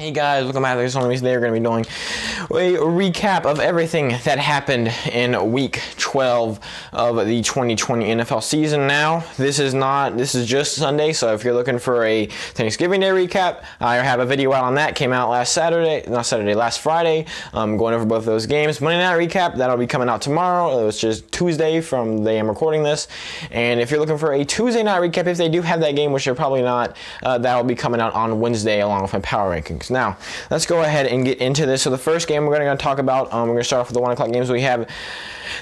Hey guys, welcome back to this one. Today we're going to be doing a recap of everything that happened in Week 12 of the 2020 NFL season. Now, this is just Sunday, so if you're looking for a Thanksgiving Day recap, I have a video out on that. Came out last Friday, going over both of those games. Monday Night recap, that'll be coming out tomorrow. It was just Tuesday from the day I'm recording this. And if you're looking for a Tuesday night recap, if they do have that game, which they're probably not, that'll be coming out on Wednesday along with my power rankings. Now, let's go ahead and get into this. So the first game we're going to talk about, we're going to start off with the 1 o'clock games. We have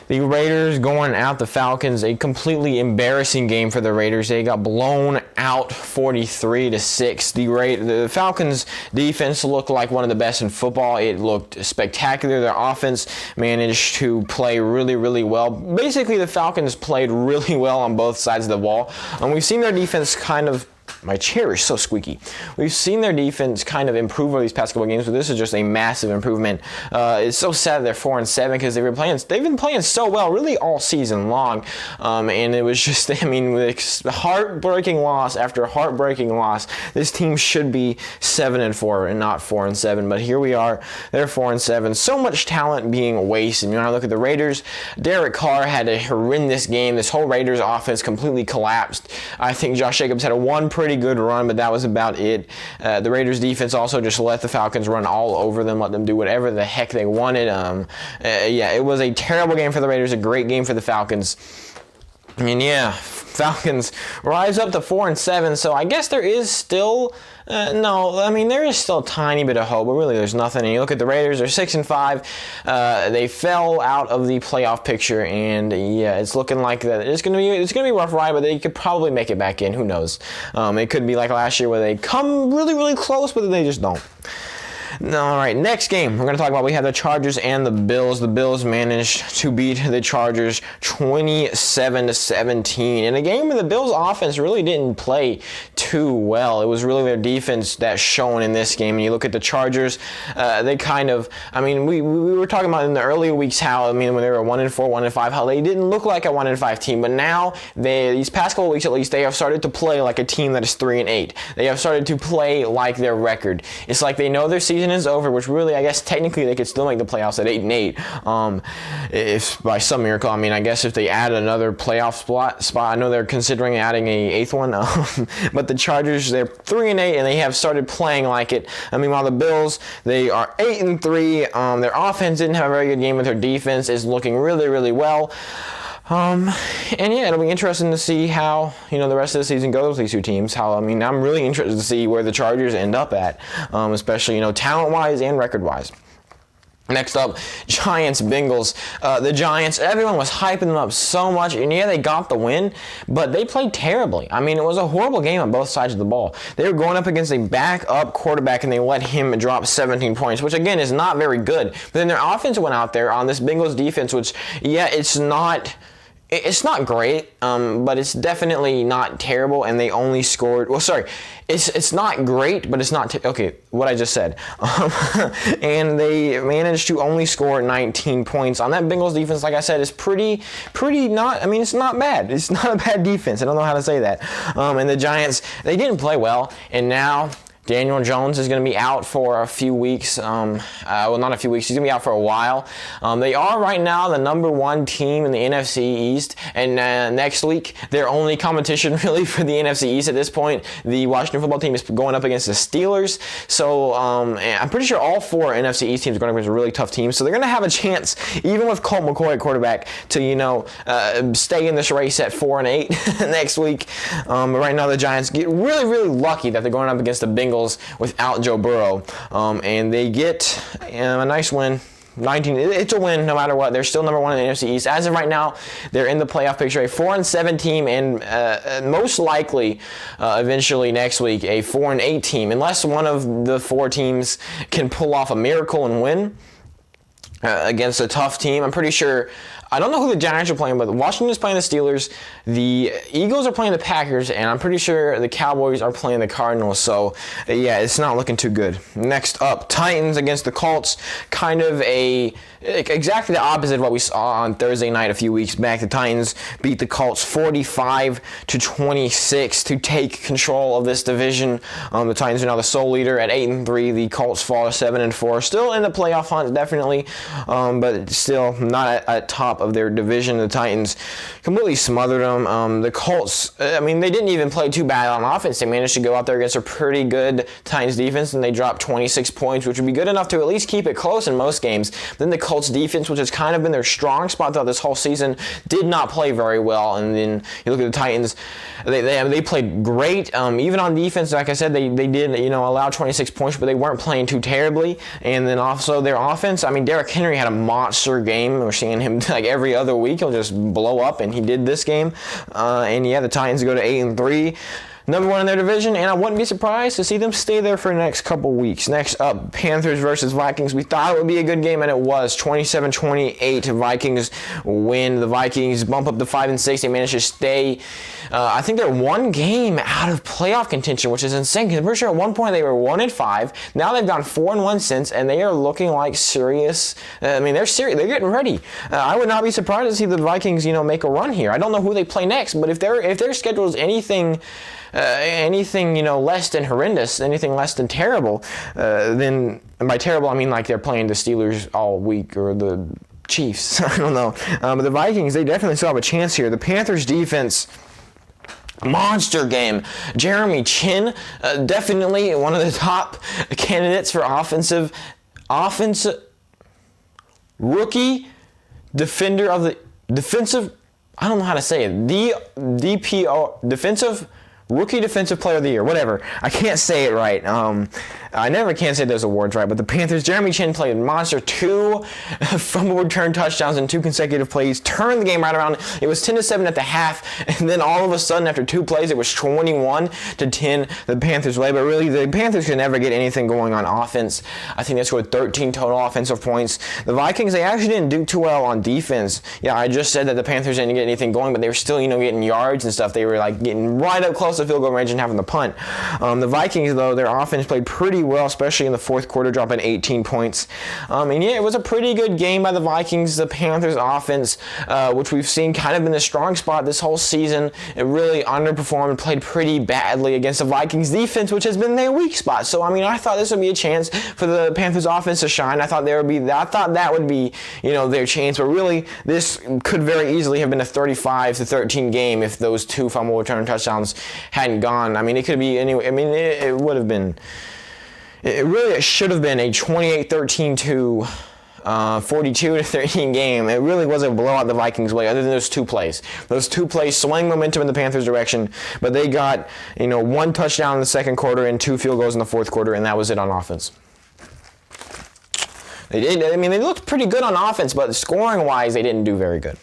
the Raiders going out the Falcons, a completely embarrassing game for the Raiders. They got blown out 43-6. The Falcons defense looked like one of the best in football. It looked spectacular. Their offense managed to play really, really well. Basically, the Falcons played really well on both sides of the ball. We've seen their defense my chair is so squeaky. We've seen their defense kind of improve over these past couple of games, but this is just a massive improvement. It's so sad they're 4-7 because they've been playing so well really all season long. And it was just, with heartbreaking loss after heartbreaking loss. This team should be 7-4 and not 4-7, but here we are. They're 4-7. So much talent being wasted. I look at the Raiders. Derek Carr had a horrendous game. This whole Raiders offense completely collapsed. I think Josh Jacobs had one pretty good run, but that was about it. The Raiders defense also just let the Falcons run all over them, let them do whatever the heck they wanted. It was a terrible game for the Raiders, a great game for the Falcons. Falcons rise up to 4-7, so I guess there is still there is still a tiny bit of hope, but really there's nothing. And you look at the Raiders, they're 6-5. They fell out of the playoff picture, and it's looking like that it's gonna be a rough ride, but they could probably make it back in. Who knows? It could be like last year where they come really, really close, but they just don't. All right, next game we're going to talk about, we have the Chargers and the Bills. The Bills managed to beat the Chargers 27-17 in a game where the Bills offense really didn't play too well. It was really their defense that shone in this game. And you look at the Chargers, they we were talking about in the early weeks when they were 1-4, 1-5, how they didn't look like a 1-5 team. But now, these past couple of weeks at least, they have started to play like a team that is 3-8. They have started to play like their record. It's like they know their season is over, which really, I guess, technically they could still make the playoffs at 8-8. If by some miracle, I guess if they add another playoff spot, I know they're considering adding a 8th one. But the Chargers, they're 3-8, and they have started playing like it. While the Bills, they are 8-3. Their offense didn't have a very good game, but their defense is looking really, really well. It'll be interesting to see how, the rest of the season goes with these two teams. I'm really interested to see where the Chargers end up at, especially, talent-wise and record-wise. Next up, Giants-Bengals. The Giants, everyone was hyping them up so much, and they got the win, but they played terribly. It was a horrible game on both sides of the ball. They were going up against a backup quarterback, and they let him drop 17 points, which, again, is not very good. But then their offense went out there on this Bengals defense, which, it's not great, but it's definitely not terrible, and they only scored... It's not great, but it's not... what I just said. And they managed to only score 19 points. On that Bengals defense, like I said, is pretty not... it's not bad. It's not a bad defense. I don't know how to say that. And the Giants, they didn't play well, and now... Daniel Jones is going to be out for a few weeks. Not a few weeks. He's going to be out for a while. They are right now the number 1 team in the NFC East. And next week, their only competition really for the NFC East at this point, the Washington football team is going up against the Steelers. So I'm pretty sure all 4 NFC East teams are going up against a really tough team. So they're going to have a chance, even with Colt McCoy at quarterback, to stay in this race at 4-8 next week. But right now, the Giants get really, really lucky that they're going up against the Bengals without Joe Burrow, and they get a nice win. 19. It's a win no matter what. They're still number 1 in the NFC East. As of right now, they're in the playoff picture, a 4-7 team, and most likely, eventually next week, a 4-8 team, unless one of the 4 teams can pull off a miracle and win against a tough team. I'm pretty sure I don't know who the Giants are playing, but Washington's playing the Steelers. The Eagles are playing the Packers, and I'm pretty sure the Cowboys are playing the Cardinals. So, yeah, it's not looking too good. Next up, Titans against the Colts. Kind of exactly the opposite of what we saw on Thursday night a few weeks back. The Titans beat the Colts 45-26 to take control of this division. The Titans are now the sole leader at 8-3. The Colts fall to 7-4. Still in the playoff hunt, definitely, but still not at top of their division. The Titans completely smothered them. The Colts, they didn't even play too bad on offense. They managed to go out there against a pretty good Titans defense, and they dropped 26 points, which would be good enough to at least keep it close in most games. Then the Colts defense, which has kind of been their strong spot throughout this whole season, did not play very well. And then you look at the Titans, they played great. Even on defense, like I said, they did allow 26 points, but they weren't playing too terribly. And then also their offense, Derrick Henry had a monster game. We're seeing him like every other week. He'll just blow up, and he did this game. The Titans go to 8-3. Number one in their division, and I wouldn't be surprised to see them stay there for the next couple weeks. Next up, Panthers versus Vikings. We thought it would be a good game, and it was. 27-28, Vikings win. The Vikings bump up to 5-6. They managed to stay, I think they're one game out of playoff contention, which is insane, because I'm pretty sure at one point they were 1-5. Now they've gone 4-1 since, and they are looking like serious. They're serious. They're getting ready. I would not be surprised to see the Vikings, make a run here. I don't know who they play next, but if their schedule is anything less than horrendous, anything less than terrible, then, and by terrible I mean like they're playing the Steelers all week or the Chiefs. I don't know. But the Vikings, they definitely still have a chance here. The Panthers defense, monster game. Jeremy Chin, definitely one of the top candidates for offensive rookie defender of the defensive. I don't know how to say it. Rookie Defensive Player of the Year, whatever. I can't say it right. I never can say those awards right, but the Panthers, Jeremy Chin played monster. 2 fumble return touchdowns in 2 consecutive plays, turned the game right around. It was 10-7 at the half, and then all of a sudden, after 2 plays, it was 21-10 the Panthers' way. But really, the Panthers could never get anything going on offense. I think they scored 13 total offensive points. The Vikings, they actually didn't do too well on defense. Yeah, I just said that the Panthers didn't get anything going, but they were still, getting yards and stuff. They were getting right up close to field goal range and having the punt. The Vikings, though, their offense played pretty well, especially in the fourth quarter, dropping 18 points. It was a pretty good game by the Vikings. The Panthers offense, which we've seen kind of been the strong spot this whole season, it really underperformed, played pretty badly against the Vikings defense, which has been their weak spot. So, I thought this would be a chance for the Panthers offense to shine. I thought that would be, their chance, but really, this could very easily have been a 35-13 game if those 2 fumble return touchdowns hadn't gone. It could be anyway. It would have been. It should have been a 28-13 to 42-13 game. It really was a blowout the Vikings' way, other than those 2 plays. Those 2 plays swung momentum in the Panthers' direction, but they got 1 touchdown in the second quarter and 2 field goals in the fourth quarter, and that was it on offense. They looked pretty good on offense, but scoring-wise, they didn't do very good.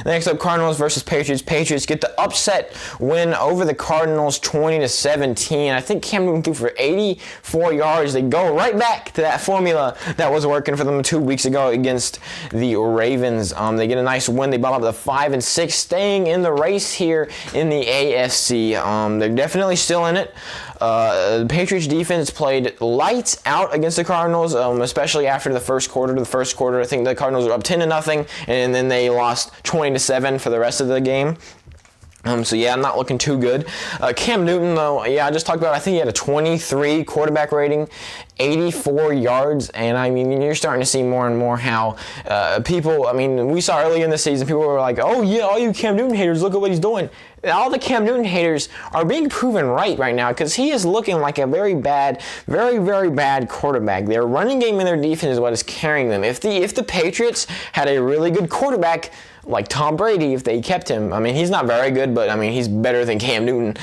Next up, Cardinals versus Patriots. Patriots get the upset win over the Cardinals 20-17. I think Cam Newton threw for 84 yards. They go right back to that formula that was working for them 2 weeks ago against the Ravens. They get a nice win. They bump up to 5-6, staying in the race here in the AFC. They're definitely still in it. The Patriots defense played lights out against the Cardinals, especially after the first quarter. The first quarter, I think the Cardinals were up 10-0, and then they lost 20-7 for the rest of the game. Not looking too good. Cam Newton, though, I just talked about, I think he had a 23 quarterback rating, 84 yards, and you're starting to see more and more how people, we saw earlier in the season, people were like, oh yeah, all you Cam Newton haters, look at what he's doing. All the Cam Newton haters are being proven right now, because he is looking like a very bad, very, very bad quarterback. Their running game and their defense is what is carrying them. If the Patriots had a really good quarterback, like Tom Brady if they kept him. I mean, he's not very good, but I mean, he's better than Cam Newton,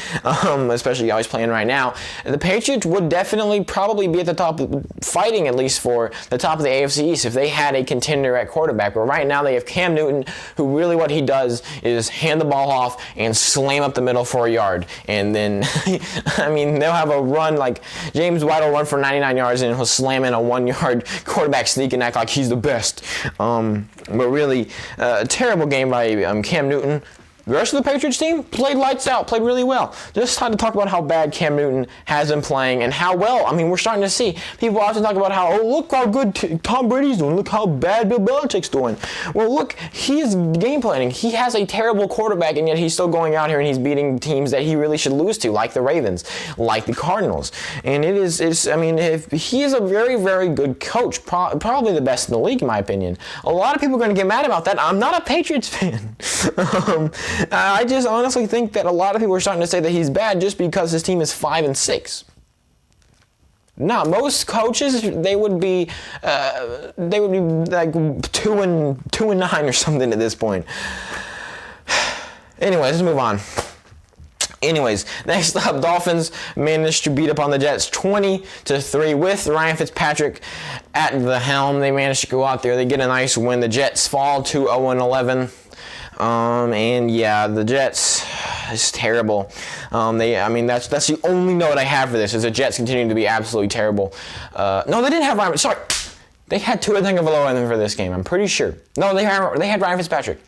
especially how he's playing right now. The Patriots would definitely probably be at the top, fighting at least for the top of the AFC East if they had a contender at quarterback. But right now they have Cam Newton, who really what he does is hand the ball off and slam up the middle for a yard. And then, I mean, they'll have a run, like James White will run for 99 yards and he'll slam in a 1-yard quarterback sneak and act like he's the best. But really, a terrible game by Cam Newton. The rest of the Patriots team played lights out, played really well. Just time to talk about how bad Cam Newton has been playing and how well. I mean, we're starting to see people often talk about how, look how good Tom Brady's doing. Look how bad Bill Belichick's doing. Well, look, he is game planning. He has a terrible quarterback, and yet he's still going out here and he's beating teams that he really should lose to, like the Ravens, like the Cardinals. And I mean, if he is a very, very good coach, probably the best in the league, in my opinion. A lot of people are going to get mad about that. I'm not a Patriots fan. I just honestly think that a lot of people are starting to say that he's bad just because his team is 5-6. No, most coaches they would be like 2-9 or something at this point. Anyways, let's move on. Next up, Dolphins managed to beat up on the Jets 20-3 with Ryan Fitzpatrick at the helm. They managed to go out there. They get a nice win. The Jets fall to 0-11. And yeah, the Jets is terrible. That's the only note I have for this is the Jets continuing to be absolutely terrible. No, they didn't have Ryan. Sorry, they had Tua Tagovailoa in them for this game. I'm pretty sure. No, they had Ryan Fitzpatrick.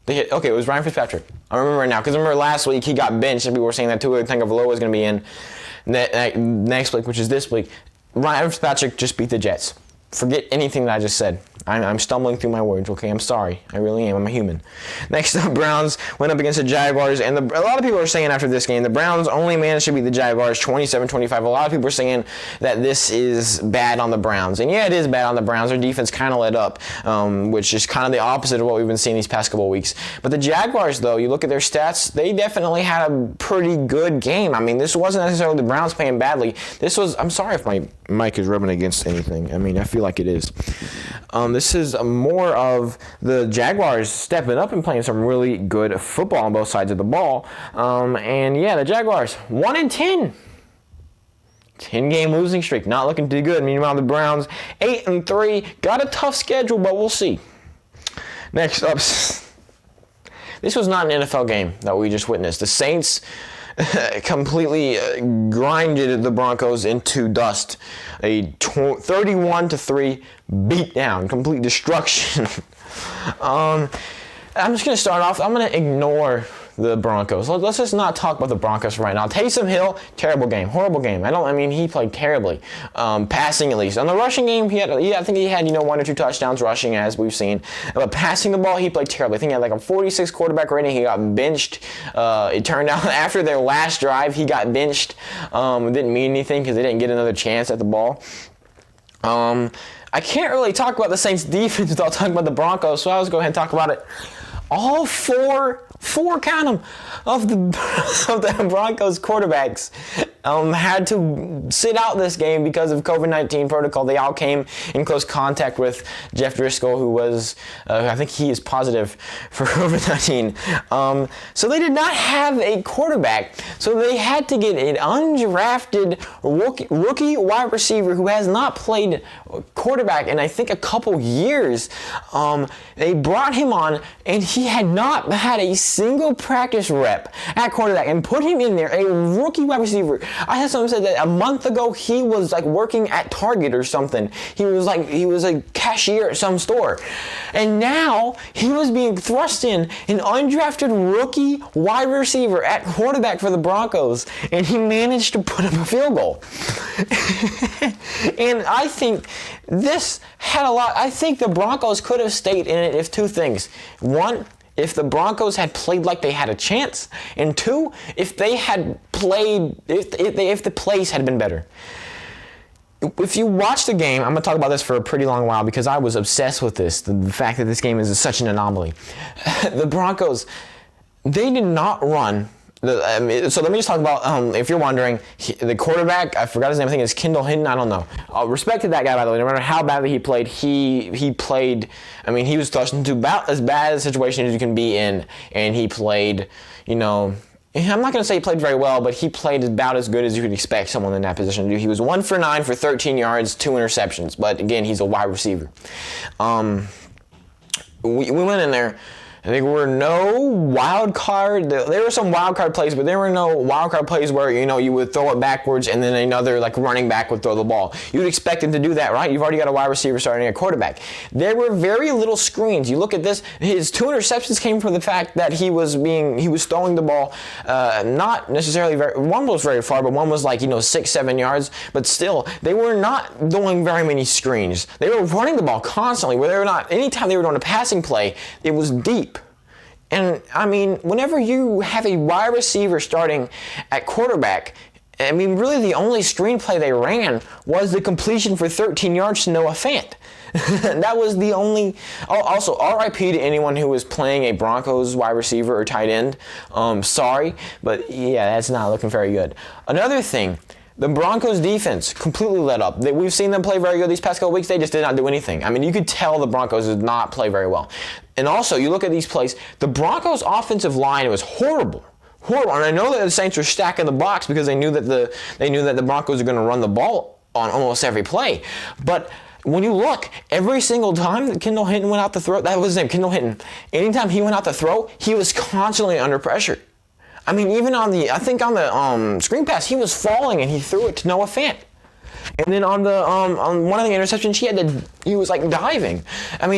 It was Ryan Fitzpatrick. I remember it now because remember last week he got benched and people were saying that Tua Tagovailoa was going to be in next week, which is this week. Ryan Fitzpatrick just beat the Jets. Forget anything that I just said. I'm stumbling through my words, okay? I'm sorry. I really am. I'm a human. Next up, Browns went up against the Jaguars, and a lot of people are saying after this game, the Browns only managed to beat the Jaguars 27-25. A lot of people are saying that this is bad on the Browns. And yeah, it is bad on the Browns. Their defense kind of let up, which is kind of the opposite of what we've been seeing these past couple of weeks. But the Jaguars, though, you look at their stats, they definitely had a pretty good game. I mean, this wasn't necessarily the Browns playing badly. This was, I'm sorry if my mic is rubbing against anything. I mean, I feel like it is. This is more of the Jaguars stepping up and playing some really good football on both sides of the ball. And yeah, the Jaguars 1-10. 10-game losing streak, not looking too good. Meanwhile, the Browns 8-3. Got a tough schedule, but we'll see. Next up, this was not an NFL game that we just witnessed. The Saints completely grinded the Broncos into dust. A 31-3 beatdown, complete destruction. I'm just going to start off. I'm going to ignore the Broncos. Let's just not talk about the Broncos right now. Taysom Hill, terrible game, horrible game. He played terribly, passing at least. On the rushing game, I think he had 1 or 2 touchdowns rushing, as we've seen. But passing the ball, he played terribly. I think he had like a 46 quarterback rating. He got benched. It turned out after their last drive, he got benched. It didn't mean anything because they didn't get another chance at the ball. I can't really talk about the Saints defense without talking about the Broncos, so I'll just go ahead and talk about it. All four count them, of the Broncos quarterbacks had to sit out this game because of COVID-19 protocol. They all came in close contact with Jeff Driscoll, who was, I think he is positive for COVID-19. So they did not have a quarterback. So they had to get an undrafted rookie wide receiver who has not played quarterback in I think a couple years. They brought him on, and he had not had a single practice rep at quarterback, and put him in there, a rookie wide receiver. I had someone said that a month ago he was like working at Target or something. He was a cashier at some store, and now he was being thrust in an undrafted rookie wide receiver at quarterback for the Broncos, and he managed to put up a field goal. And I think this had a lot. I think the Broncos could have stayed in it if two things. One, if the Broncos had played like they had a chance, and two, if they had played, if the plays had been better. If you watch the game, I'm going to talk about this for a pretty long while because I was obsessed with this, the fact that this game is such an anomaly. The Broncos, they did not run So let me just talk about, if you're wondering, the quarterback, I forgot his name, I think it's Kendall Hinton, I don't know. Respect to that guy, by the way. No matter how badly he played, he played, he was thrust into about as bad a situation as you can be in, and he played, I'm not going to say he played very well, but he played about as good as you could expect someone in that position to do. He was 1 for 9 for 13 yards, 2 interceptions, but again, he's a wide receiver. We went in there. There were no wild card. There were some wild card plays, but there were no wild card plays where you would throw it backwards and then another running back would throw the ball. You'd expect him to do that, right? You've already got a wide receiver starting at quarterback. There were very little screens. You look at this. His 2 interceptions came from the fact that he was throwing the ball, not necessarily one was very far, but one was 6-7 yards. But still, they were not doing very many screens. They were running the ball constantly. Anytime they were doing a passing play, it was deep. And, whenever you have a wide receiver starting at quarterback, really the only screenplay they ran was the completion for 13 yards to Noah Fant. That was the only... Also, RIP to anyone who was playing a Broncos wide receiver or tight end. Sorry, but yeah, that's not looking very good. Another thing, the Broncos defense completely let up. We've seen them play very good these past couple weeks. They just did not do anything. You could tell the Broncos did not play very well. And also, you look at these plays, the Broncos offensive line was horrible. And I know that the Saints were stacking the box because they knew that the Broncos are going to run the ball on almost every play. But when you look, every single time that Kendall Hinton went out to throw, that was his name, Kendall Hinton. Anytime he went out to throw, he was constantly under pressure. Even on the screen pass, he was falling and he threw it to Noah Fant. And then on one of the interceptions, he was diving.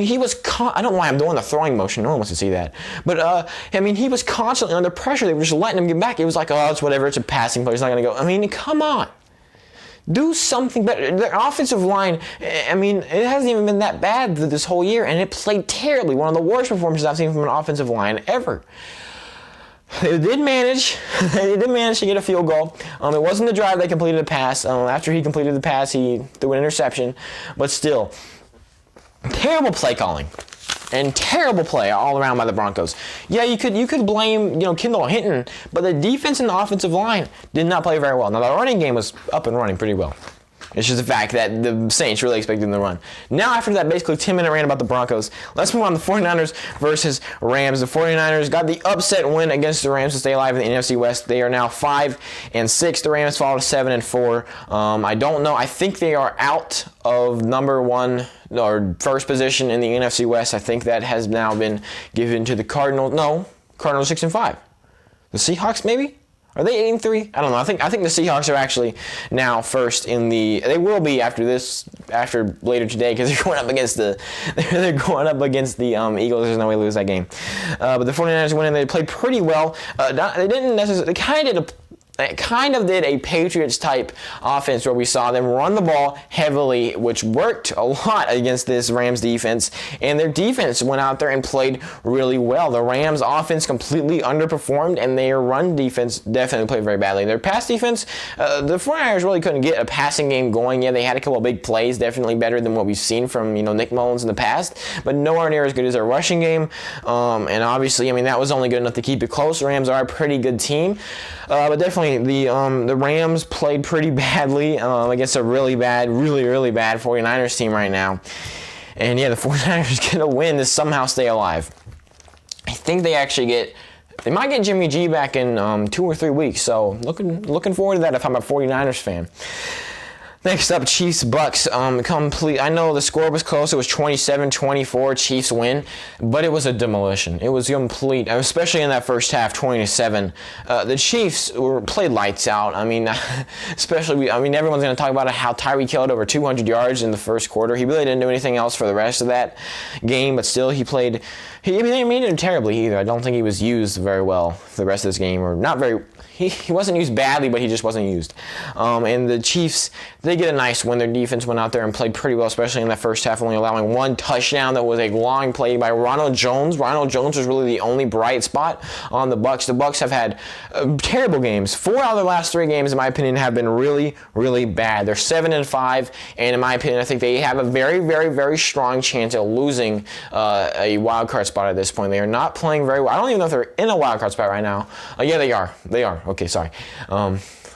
He was, I don't know why I'm doing the throwing motion. No one wants to see that. But, he was constantly under pressure. They were just letting him get back. It was it's whatever. It's a passing play. It's not going to go. Come on. Do something better. Their offensive line, it hasn't even been that bad this whole year, and it played terribly. One of the worst performances I've seen from an offensive line ever. They did manage to get a field goal. It wasn't the drive they completed a pass. After he completed the pass, he threw an interception. But still, terrible play calling and terrible play all around by the Broncos. Yeah, you could blame Kendall Hinton, but the defense and the offensive line did not play very well. Now the running game was up and running pretty well. It's just the fact that the Saints really expected them to run. Now, after that basically 10-minute rant about the Broncos, let's move on to the 49ers versus Rams. The 49ers got the upset win against the Rams to stay alive in the NFC West. They are now 5-6. The Rams fall to 7-4. I don't know. I think they are out of number 1 or first position in the NFC West. I think that has now been given to the Cardinals. No, Cardinals 6-5. The Seahawks, maybe? Are they 8-3? I don't know. I think the Seahawks are actually now first in the. They will be after later today because they're going up against the Eagles. There's no way to lose that game. But the 49ers went in. They played pretty well. They didn't necessarily. They kind of did a Patriots type offense where we saw them run the ball heavily, which worked a lot against this Rams defense, and their defense went out there and played really well. The Rams offense completely underperformed, and their run defense definitely played very badly. Their pass defense, the 49ers really couldn't get a passing game going. Yeah, they had a couple of big plays, definitely better than what we've seen from Nick Mullins in the past, but nowhere near as good as their rushing game. And obviously, that was only good enough to keep it close. The Rams are a pretty good team, but definitely the Rams played pretty badly against a really bad 49ers team right now. And yeah, the 49ers get a win to somehow stay alive. I think they might get Jimmy G back in 2 or 3 weeks, so looking forward to that if I'm a 49ers fan. Next up, Chiefs-Bucks. I know the score was close. It was 27-24. Chiefs win, but it was a demolition. It was complete, especially in that first half, 20-7. The Chiefs played lights out. Everyone's going to talk about how Tyreek Hill had over 200 yards in the first quarter. He really didn't do anything else for the rest of that game, but still, he didn't do terribly either. I don't think he was used very well for the rest of this game, or not very. he wasn't used badly, but he just wasn't used. And the Chiefs, they get a nice win. Their defense went out there and played pretty well, especially in the first half, only allowing one touchdown. That was a long play by Ronald Jones. Ronald Jones was really the only bright spot on the Bucs. The Bucs have had terrible games. 4 out of their last 3 games, in my opinion, have been really, really bad. They're 7-5, and in my opinion, I think they have a very, very, very strong chance at losing a wild card spot at this point. They are not playing very well. I don't even know if they're in a wild card spot right now. Yeah, they are. They are. Okay, sorry.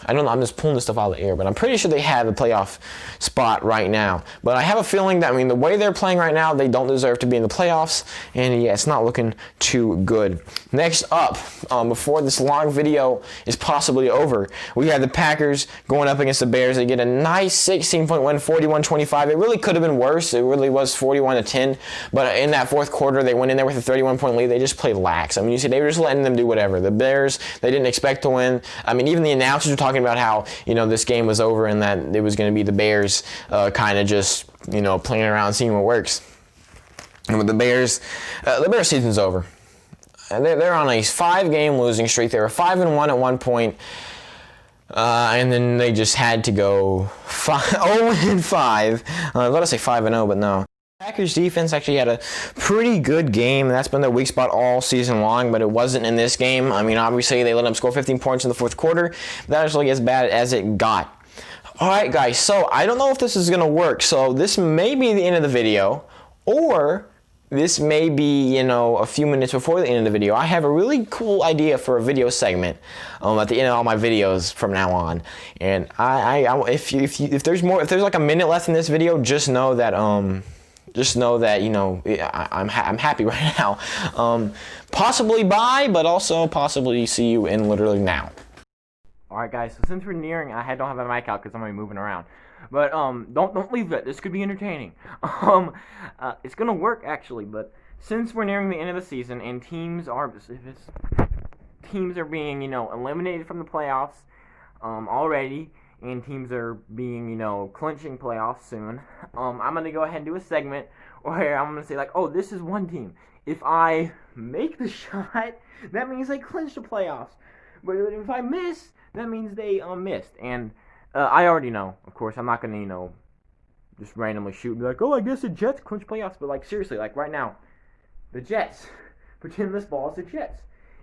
I don't know. I'm just pulling this stuff out of the air, but I'm pretty sure they have a playoff spot right now. But I have a feeling that, the way they're playing right now, they don't deserve to be in the playoffs, and yeah, it's not looking too good. Next up, before this long video is possibly over, we have the Packers going up against the Bears. They get a nice 16-point win, 41-25. It really could have been worse. It really was 41-10, but in that fourth quarter, they went in there with a 31-point lead. They just played lax. You see, they were just letting them do whatever. The Bears, they didn't expect to win. Even the announcers were talking about how, this game was over and that it was going to be the Bears kind of just, playing around, seeing what works. And with the Bears season's over. They're on a 5-game losing streak. They were 5-1 at one point, and then they just had to go 0-5. I was about to say 5-0, but no. Packers defense actually had a pretty good game. That's been their weak spot all season long, but it wasn't in this game. Obviously, they let them score 15 points in the fourth quarter. That was really as bad as it got. All right, guys, so I don't know if this is going to work. So this may be the end of the video, or this may be, a few minutes before the end of the video. I have a really cool idea for a video segment at the end of all my videos from now on. And if there's like a minute left in this video, just know that I'm happy right now. Possibly bye, but also possibly see you in literally now. Alright guys, so since we're nearing, I don't have my mic out because I'm going to be moving around. But don't leave it. This could be entertaining. It's going to work actually, but since we're nearing the end of the season and teams are being, eliminated from the playoffs already, and teams are being, clinching playoffs soon, I'm going to go ahead and do a segment where I'm going to say, like, oh, this is one team. If I make the shot, that means they clinch the playoffs. But if I miss, that means they missed. And I already know, of course, I'm not going to, just randomly shoot and be like, oh, I guess the Jets clinch playoffs. But, seriously, right now, the Jets, pretend this ball is the Jets.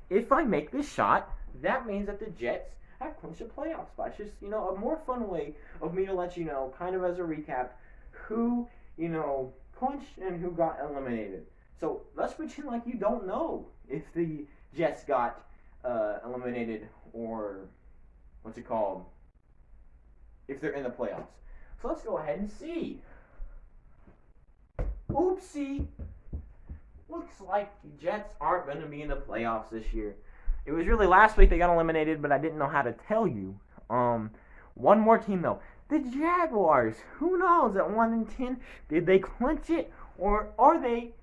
If I make this shot, that means that the Jets have clinched the playoff spot. It's just, a more fun way of me to let you know, kind of as a recap, who, clinched and who got eliminated. So let's pretend like you don't know if the Jets got eliminated or, if they're in the playoffs. So let's go ahead and see. Oopsie. Looks like the Jets aren't going to be in the playoffs this year. It was really last week they got eliminated, but I didn't know how to tell you. One more team, though. The Jaguars. Who knows? At 1-10, did they clinch it, or are they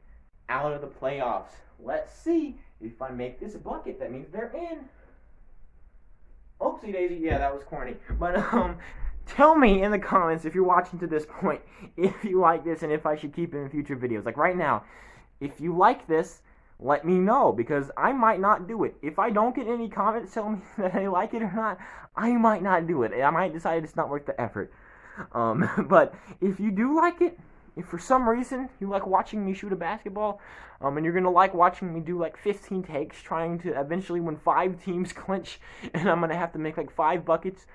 out of the playoffs? Let's see. If I make this bucket, that means they're in. Oopsie daisy. Yeah, that was corny. But, tell me in the comments if you're watching to this point if you like this and if I should keep it in future videos. Like right now, if you like this, let me know, because I might not do it. If I don't get any comments telling me that I like it or not, I might not do it. I might decide it's not worth the effort. But if you do like it, if for some reason you like watching me shoot a basketball, and you're going to like watching me do 15 takes trying to eventually when 5 teams clinch and I'm going to have to make 5 buckets,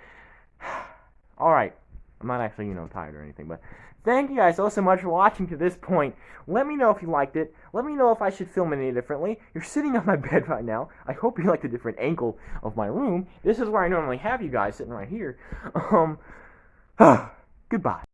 alright, I'm not actually, tired or anything, but thank you guys so much for watching to this point. Let me know if you liked it. Let me know if I should film it any differently. You're sitting on my bed right now. I hope you like the different angle of my room. This is where I normally have you guys, sitting right here. Goodbye.